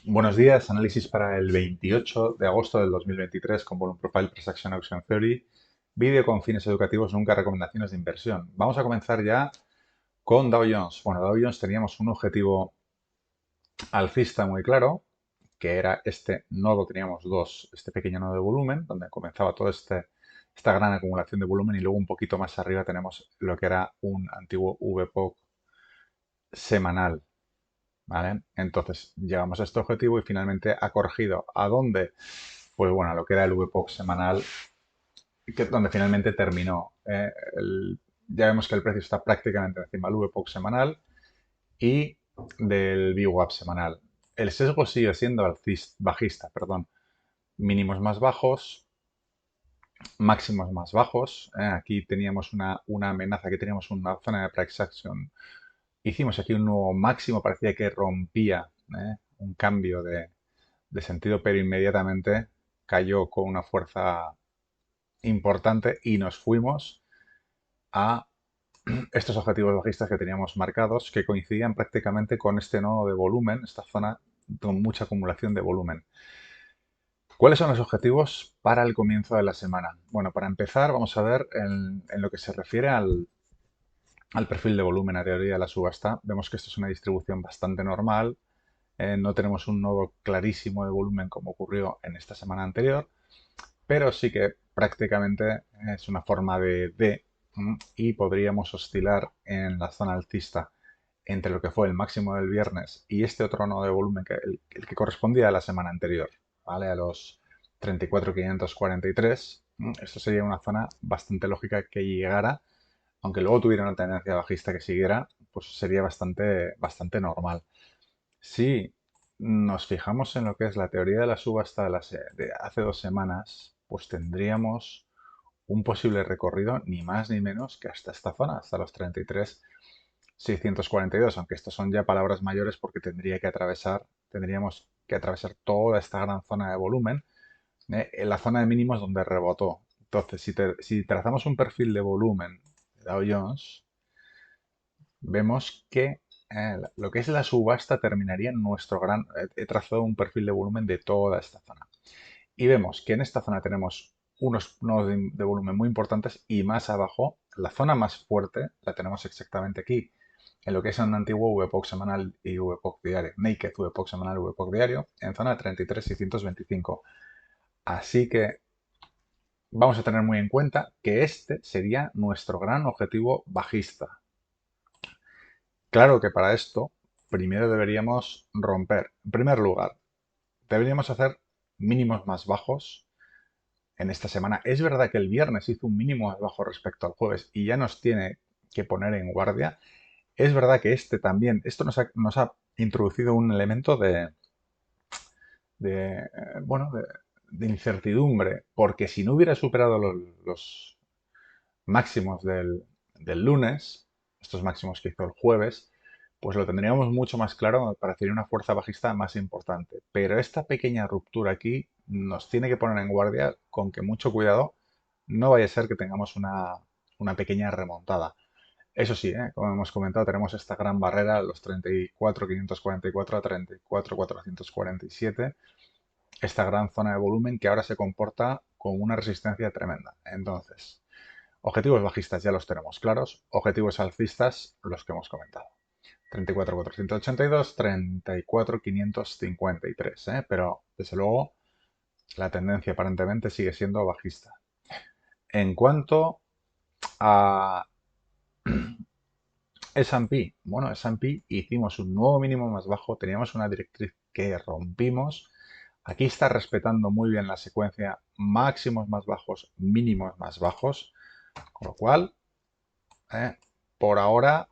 Buenos días, análisis para el 28 de agosto del 2023 con Volume Profile Price Action Auction Theory. Vídeo con fines educativos, nunca recomendaciones de inversión. Vamos a comenzar ya con Dow Jones. Bueno, Dow Jones teníamos un objetivo alcista muy claro, que era este nodo, teníamos dos, este pequeño nodo de volumen, donde comenzaba toda esta gran acumulación de volumen y luego un poquito más arriba tenemos lo que era un antiguo VPOC semanal. ¿Vale? Entonces llegamos a este objetivo y finalmente ha corregido. ¿A dónde? Pues bueno, a lo que era el VPOC semanal, donde finalmente terminó. Ya vemos que el precio está prácticamente encima del VPOC semanal y del VWAP semanal. El sesgo sigue siendo bajista, perdón. Mínimos más bajos, máximos más bajos. Aquí teníamos una amenaza, aquí teníamos una zona de price action. Hicimos aquí un nuevo máximo, parecía que rompía un cambio de sentido, pero inmediatamente cayó con una fuerza importante y nos fuimos a estos objetivos bajistas que teníamos marcados, que coincidían prácticamente con este nodo de volumen, esta zona con mucha acumulación de volumen. ¿Cuáles son los objetivos para el comienzo de la semana? Bueno, para empezar vamos a ver en lo que se refiere al perfil de volumen a teoría de la subasta. Vemos que esto es una distribución bastante normal. No tenemos un nodo clarísimo de volumen como ocurrió en esta semana anterior, pero sí que prácticamente es una forma de D y podríamos oscilar en la zona alcista entre lo que fue el máximo del viernes y este otro nodo de volumen, el que correspondía a la semana anterior, ¿vale? A los 34.543. Esto sería una zona bastante lógica que llegara, aunque luego tuviera una tendencia bajista que siguiera, pues sería bastante normal. Si nos fijamos en lo que es la teoría de la subasta de hace 2 semanas, pues tendríamos un posible recorrido ni más ni menos que hasta esta zona, hasta los 33.642, aunque estos son ya palabras mayores porque tendríamos que atravesar toda esta gran zona de volumen, en la zona de mínimos donde rebotó. Entonces, si trazamos un perfil de volumen de Dow Jones, vemos que lo que es la subasta terminaría en nuestro gran... He trazado un perfil de volumen de toda esta zona. Y vemos que en esta zona tenemos unos nodos de volumen muy importantes y más abajo, la zona más fuerte la tenemos exactamente aquí, en lo que es un antiguo VPOC semanal y VPOC diario, Naked VPOC semanal y VPOC diario, en zona de 33.625. Así que vamos a tener muy en cuenta que este sería nuestro gran objetivo bajista. Claro que para esto, primero deberíamos romper. En primer lugar, deberíamos hacer mínimos más bajos en esta semana. Es verdad que el viernes hizo un mínimo más bajo respecto al jueves y ya nos tiene que poner en guardia. Es verdad que este también, esto nos ha introducido un elemento bueno, de incertidumbre, porque si no hubiera superado los máximos del lunes, estos máximos que hizo el jueves, pues lo tendríamos mucho más claro para hacer una fuerza bajista más importante. Pero esta pequeña ruptura aquí nos tiene que poner en guardia con que mucho cuidado, no vaya a ser que tengamos una pequeña remontada. Eso sí, como hemos comentado, tenemos esta gran barrera, los 34.544 a 34.447, esta gran zona de volumen que ahora se comporta como una resistencia tremenda. Entonces, objetivos bajistas ya los tenemos claros, objetivos alcistas los que hemos comentado. 34.482, 34.553, pero desde luego la tendencia aparentemente sigue siendo bajista. En cuanto a S&P, bueno, S&P hicimos un nuevo mínimo más bajo, teníamos una directriz que rompimos. Aquí está respetando muy bien la secuencia máximos más bajos, mínimos más bajos, con lo cual, eh, por ahora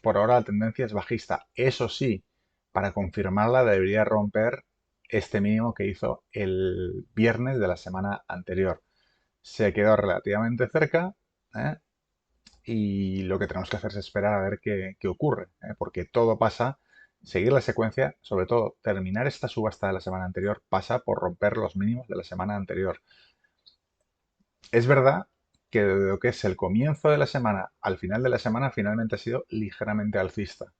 la tendencia es bajista. Eso sí, para confirmarla debería romper este mínimo que hizo el viernes de la semana anterior. Se quedó relativamente cerca, ¿eh? Y lo que tenemos que hacer es esperar a ver qué ocurre, porque todo pasa, seguir la secuencia, sobre todo terminar esta subasta de la semana anterior, pasa por romper los mínimos de la semana anterior. Es verdad que desde lo que es el comienzo de la semana al final de la semana finalmente ha sido ligeramente alcista,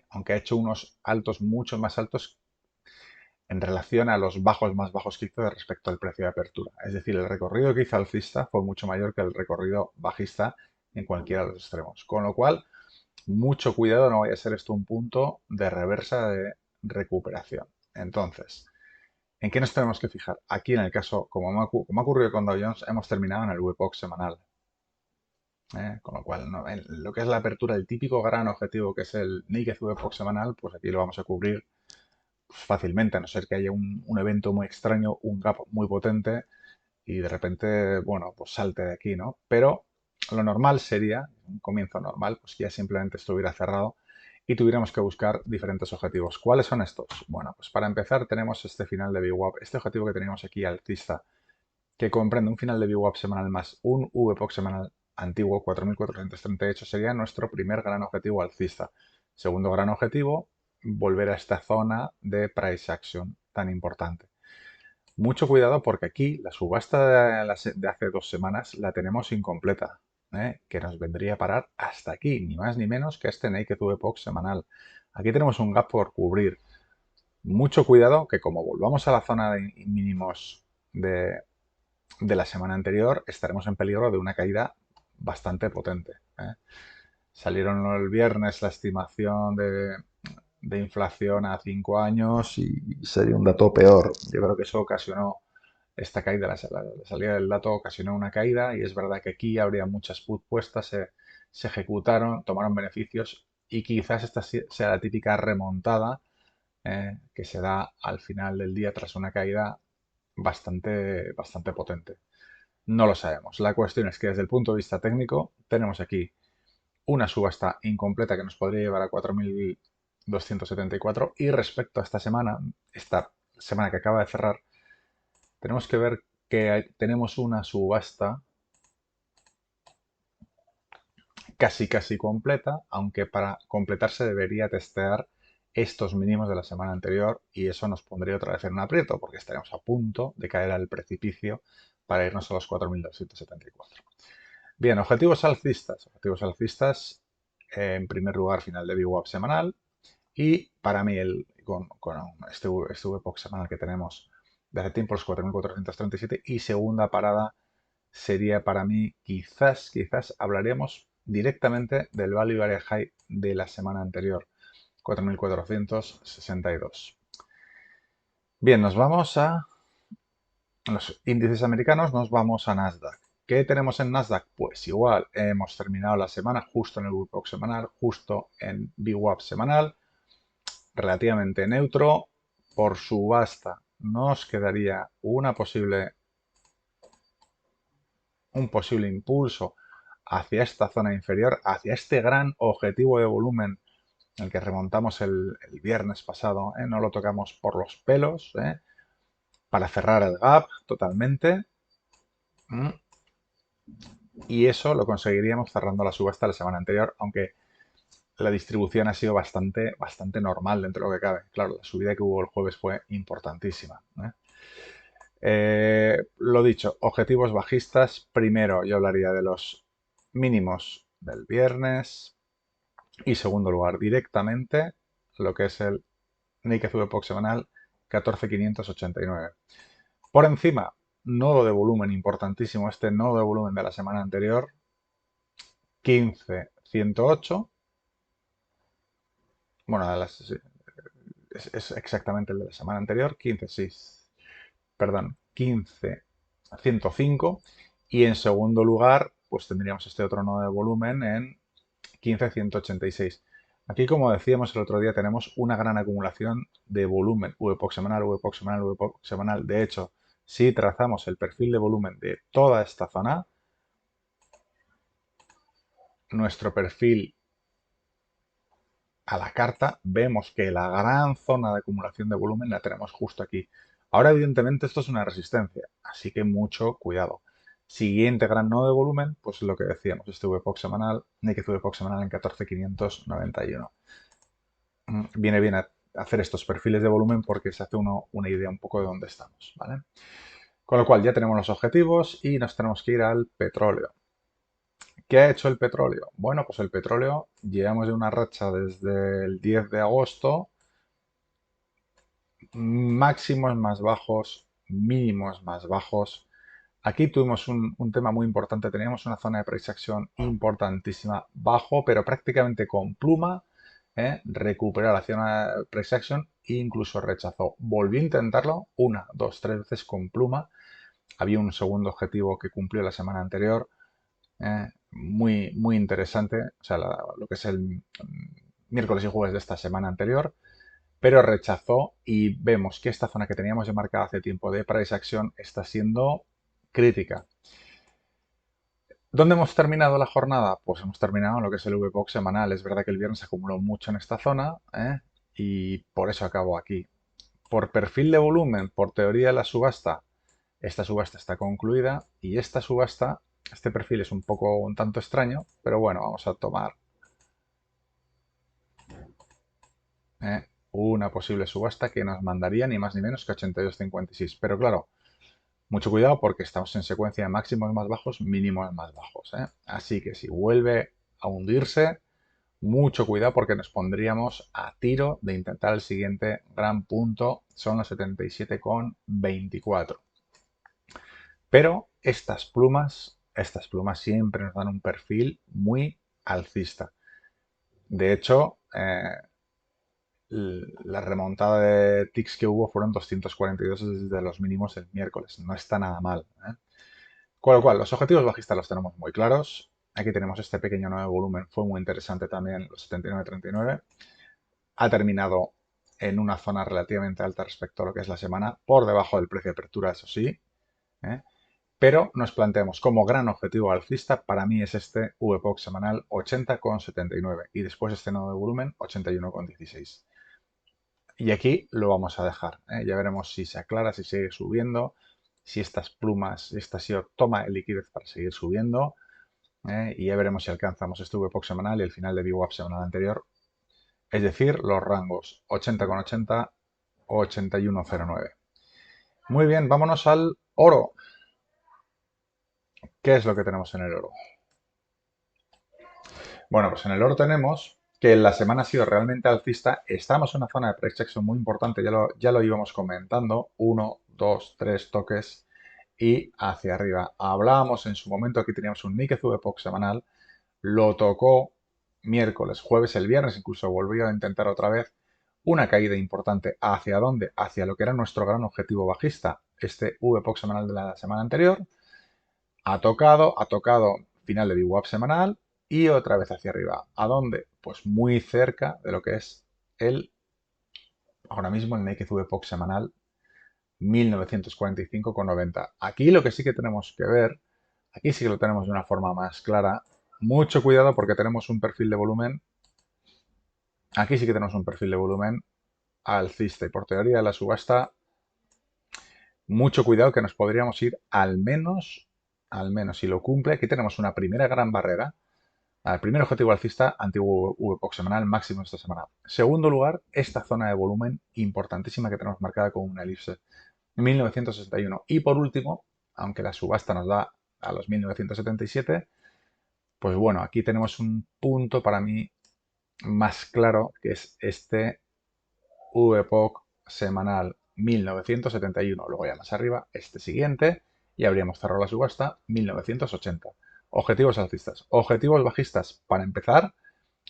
aunque ha hecho unos altos mucho más altos en relación a los bajos más bajos que hizo respecto al precio de apertura. Es decir, el recorrido que hizo alcista fue mucho mayor que el recorrido bajista en cualquiera de los extremos. Con lo cual, mucho cuidado, no vaya a ser esto un punto de reversa de recuperación. Entonces, ¿en qué nos tenemos que fijar? Aquí en el caso, como ha ocurrido con Dow Jones, hemos terminado en el VPOC semanal. Con lo cual, ¿no? En lo que es la apertura, el típico gran objetivo que es el Naked VPOC semanal, pues aquí lo vamos a cubrir fácilmente, a no ser que haya un evento muy extraño, un gap muy potente y de repente, bueno, pues salte de aquí, ¿no? Pero lo normal sería, un comienzo normal, pues que ya simplemente estuviera cerrado y tuviéramos que buscar diferentes objetivos. ¿Cuáles son estos? Bueno, pues para empezar tenemos este final de VWAP, este objetivo que teníamos aquí alcista, que comprende un final de VWAP semanal más un VPOC semanal antiguo, 4.438, sería nuestro primer gran objetivo alcista. Segundo gran objetivo, volver a esta zona de price action tan importante. Mucho cuidado porque aquí la subasta de hace 2 semanas la tenemos incompleta, que nos vendría a parar hasta aquí, ni más ni menos que este Naked VPOC semanal. Aquí tenemos un gap por cubrir. Mucho cuidado que como volvamos a la zona de mínimos de la semana anterior, estaremos en peligro de una caída bastante potente. Salieron el viernes la estimación de inflación a 5 años y sería un dato peor. Yo creo que eso ocasionó esta caída, la salida del dato ocasionó una caída y es verdad que aquí habría muchas put puestas, se ejecutaron, tomaron beneficios y quizás esta sea la típica remontada que se da al final del día tras una caída bastante potente. No lo sabemos. La cuestión es que desde el punto de vista técnico tenemos aquí una subasta incompleta que nos podría llevar a 4.274 y respecto a esta semana que acaba de cerrar, tenemos que ver que tenemos una subasta casi completa, aunque para completarse debería testear estos mínimos de la semana anterior y eso nos pondría otra vez en un aprieto porque estaríamos a punto de caer al precipicio para irnos a los 4.274. Bien, objetivos alcistas. Objetivos alcistas, en primer lugar, final de VWAP semanal. Y para mí, con este VPOC semanal que tenemos de hace tiempo, los 4.437. Y segunda parada sería para mí, quizás hablaremos directamente del Value Area High de la semana anterior, 4.462. Bien, nos vamos a los índices americanos, nos vamos a Nasdaq. ¿Qué tenemos en Nasdaq? Pues igual, hemos terminado la semana justo en el VPOC semanal, justo en VWAP semanal, relativamente neutro. Por subasta nos quedaría un posible impulso hacia esta zona inferior, hacia este gran objetivo de volumen el que remontamos el viernes pasado. No lo tocamos por los pelos, para cerrar el gap totalmente. Y eso lo conseguiríamos cerrando la subasta la semana anterior, aunque la distribución ha sido bastante normal dentro de lo que cabe. Claro, la subida que hubo el jueves fue importantísima. Lo dicho, objetivos bajistas. Primero yo hablaría de los mínimos del viernes y segundo lugar directamente lo que es el Nikkei VPOC semanal 14.589. Por encima, nodo de volumen importantísimo, este nodo de volumen de la semana anterior, 15.108. Bueno, es exactamente el de la semana anterior, 15.105. Y en segundo lugar, pues tendríamos este otro nodo de volumen en 15.186. Aquí, como decíamos el otro día, tenemos una gran acumulación de volumen, VPOC semanal, VPOC semanal, VPOC semanal. De hecho, si trazamos el perfil de volumen de toda esta zona, nuestro perfil a la carta, vemos que la gran zona de acumulación de volumen la tenemos justo aquí. Ahora, evidentemente, esto es una resistencia, así que mucho cuidado. Siguiente gran nodo de volumen, pues lo que decíamos, este VPOC semanal, Nikkei VPOC semanal en 14.591. Viene bien a hacer estos perfiles de volumen porque se hace uno una idea un poco de dónde estamos, ¿vale? Con lo cual ya tenemos los objetivos y nos tenemos que ir al petróleo. ¿Qué ha hecho el petróleo? Bueno, pues el petróleo llevamos de una racha desde el 10 de agosto máximos más bajos, mínimos más bajos. Aquí tuvimos un tema muy importante. Teníamos una zona de price action importantísima, bajo, pero prácticamente con pluma. Recuperó la zona de price action e incluso rechazó. Volvió a intentarlo una, dos, tres veces con pluma. Había un segundo objetivo que cumplió la semana anterior, muy, muy interesante. O sea, lo que es el miércoles y jueves de esta semana anterior, pero rechazó y vemos que esta zona que teníamos ya marcada hace tiempo de price action está siendo crítica. ¿Dónde hemos terminado la jornada? Pues hemos terminado en lo que es el VPOC semanal. Es verdad que el viernes se acumuló mucho en esta zona, y por eso acabo aquí. Por perfil de volumen, por teoría de la subasta, esta subasta está concluida y esta subasta, este perfil es un tanto extraño, pero bueno, vamos a tomar una posible subasta que nos mandaría ni más ni menos que 82,56. Pero claro, mucho cuidado porque estamos en secuencia de máximos más bajos, mínimos más bajos. Así que si vuelve a hundirse, mucho cuidado porque nos pondríamos a tiro de intentar el siguiente gran punto, son los 77,24. Pero estas plumas siempre nos dan un perfil muy alcista. De hecho, la remontada de ticks que hubo fueron 242 desde los mínimos el miércoles. No está nada mal. Con lo cual, los objetivos bajistas los tenemos muy claros. Aquí tenemos este pequeño nuevo volumen, fue muy interesante también, los 79,39. Ha terminado en una zona relativamente alta respecto a lo que es la semana, por debajo del precio de apertura, eso sí. Pero nos planteamos como gran objetivo alcista, para mí es este VPOC semanal 80,79 y después este nuevo volumen 81,16. Y aquí lo vamos a dejar. Ya veremos si se aclara, si sigue subiendo, si estas plumas, esta SEO toma el liquidez para seguir subiendo. Y ya veremos si alcanzamos este VPOC semanal y el final de VWAP semanal anterior. Es decir, los rangos 80,80 o 81,09. Muy bien, vámonos al oro. ¿Qué es lo que tenemos en el oro? Bueno, pues en el oro tenemos que la semana ha sido realmente alcista. Estamos en una zona de price action muy importante, ya lo íbamos comentando. 1, 2, 3 toques y hacia arriba. Hablábamos en su momento que teníamos un Nikkei VPOC semanal. Lo tocó miércoles, jueves, el viernes, incluso volvió a intentar otra vez una caída importante. ¿Hacia dónde? Hacia lo que era nuestro gran objetivo bajista, este VPOC semanal de la semana anterior. Ha tocado final de VWAP semanal y otra vez hacia arriba. ¿A dónde? Pues muy cerca de lo que es ahora mismo el Naked VPOC semanal 1945,90. Aquí lo que sí que tenemos que ver, aquí sí que lo tenemos de una forma más clara. Mucho cuidado porque tenemos un perfil de volumen. Aquí sí que tenemos un perfil de volumen alcista y por teoría de la subasta, mucho cuidado que nos podríamos ir al menos si lo cumple. Aquí tenemos una primera gran barrera. El primer objetivo alcista, antiguo VPOC semanal, máximo esta semana. Segundo lugar, esta zona de volumen importantísima que tenemos marcada con una elipse, 1961. Y por último, aunque la subasta nos da a los 1977, pues bueno, aquí tenemos un punto para mí más claro, que es este VPOC semanal 1971. Luego ya más arriba, este siguiente, y habríamos cerrado la subasta 1980. Objetivos alcistas. Objetivos bajistas, para empezar,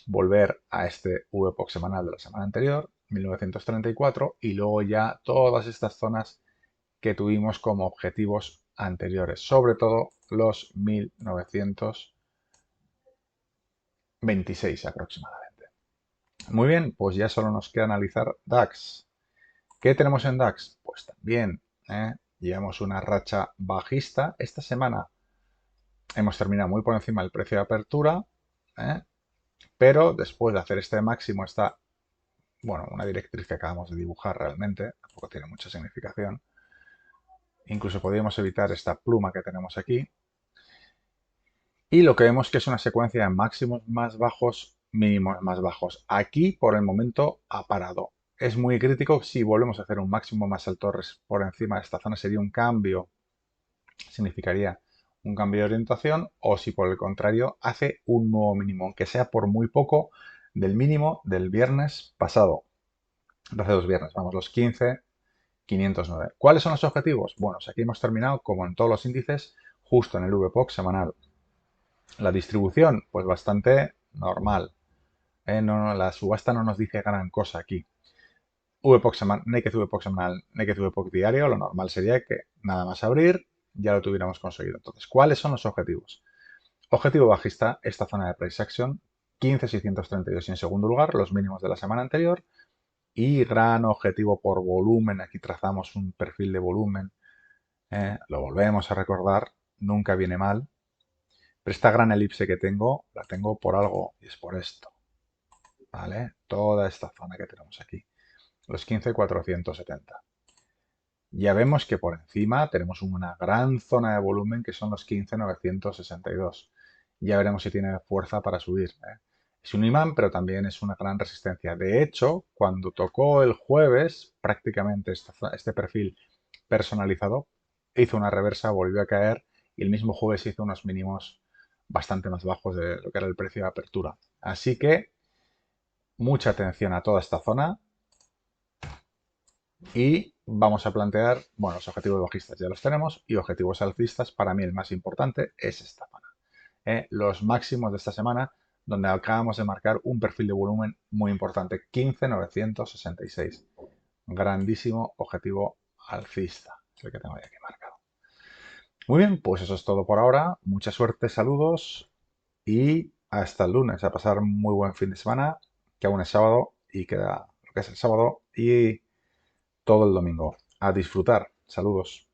volver a este VPOC semanal de la semana anterior, 1934, y luego ya todas estas zonas que tuvimos como objetivos anteriores, sobre todo los 1926 aproximadamente. Muy bien, pues ya solo nos queda analizar DAX. ¿Qué tenemos en DAX? Pues también llevamos una racha bajista. Esta semana hemos terminado muy por encima del precio de apertura, pero después de hacer este máximo, bueno, una directriz que acabamos de dibujar realmente, tampoco tiene mucha significación. Incluso podríamos evitar esta pluma que tenemos aquí. Y lo que vemos que es una secuencia de máximos más bajos, mínimos más bajos. Aquí, por el momento, ha parado. Es muy crítico si volvemos a hacer un máximo más alto por encima de esta zona. Sería un cambio, significaría un cambio de orientación, o si por el contrario hace un nuevo mínimo, aunque sea por muy poco, del mínimo del viernes pasado. De hace 2 viernes, vamos, los 15 509. ¿Cuáles son los objetivos? Bueno, pues aquí hemos terminado, como en todos los índices, justo en el VPOC semanal. La distribución, pues bastante normal. La subasta no nos dice gran cosa aquí. VPOC semanal, Naked VPOC semanal, Naked VPOC diario, lo normal sería que nada más abrir ya lo tuviéramos conseguido. Entonces, ¿cuáles son los objetivos? Objetivo bajista, esta zona de price action, 15.632 y en segundo lugar, los mínimos de la semana anterior. Y gran objetivo por volumen, aquí trazamos un perfil de volumen, lo volvemos a recordar, nunca viene mal. Pero esta gran elipse que tengo, la tengo por algo y es por esto, ¿vale? Toda esta zona que tenemos aquí, los 15.470. Ya vemos que por encima tenemos una gran zona de volumen que son los 15.962. Ya veremos si tiene fuerza para subir. Es un imán, pero también es una gran resistencia. De hecho, cuando tocó el jueves, prácticamente este perfil personalizado hizo una reversa, volvió a caer y el mismo jueves hizo unos mínimos bastante más bajos de lo que era el precio de apertura. Así que mucha atención a toda esta zona y vamos a plantear, bueno, los objetivos bajistas ya los tenemos y objetivos alcistas, para mí el más importante es esta zona. Los máximos de esta semana, donde acabamos de marcar un perfil de volumen muy importante, 15.966. Grandísimo objetivo alcista, es el que tengo aquí marcado. Muy bien, pues eso es todo por ahora. Mucha suerte, saludos y hasta el lunes. A pasar muy buen fin de semana, que aún es sábado y queda lo que es el sábado y todo el domingo. A disfrutar. Saludos.